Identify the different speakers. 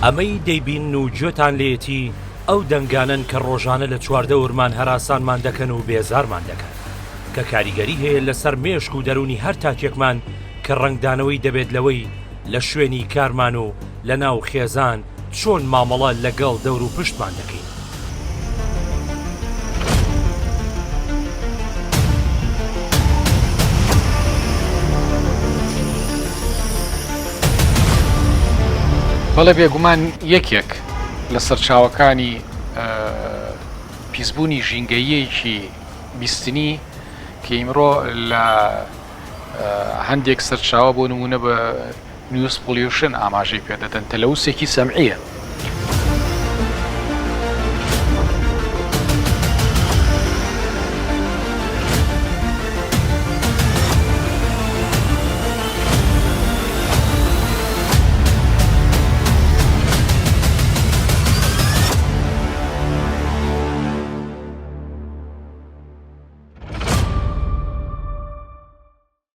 Speaker 1: ئەمەی دەیبین و گوێتان لێتی ئەو دەنگانن کە ڕۆژانە لە چواردە ورمان هەراسانمان دەکەن و بێزارمان دەکەن کە کاریگەری هەیە لەسەر مێشک و دەرونی هەر تاکێکمان کە ڕنگدانەوەی دەبێت لەوەی لە شوێنی کارمان و لە ناو خێزان چۆن مامەڵە لەگەڵ دەور و پشتمان دەکەین.
Speaker 2: بەڵێ بێگومان یەکێک لە سەرچاوەکانی پیسبوونی ژینگەیەکی بیستنی کە ئیمڕۆ لە هەندێک سەرچاوە بۆ نمونە بە نیوز پۆلیوشن ئاماژەی پێدەدەن تەلەوسێکی سەمعیە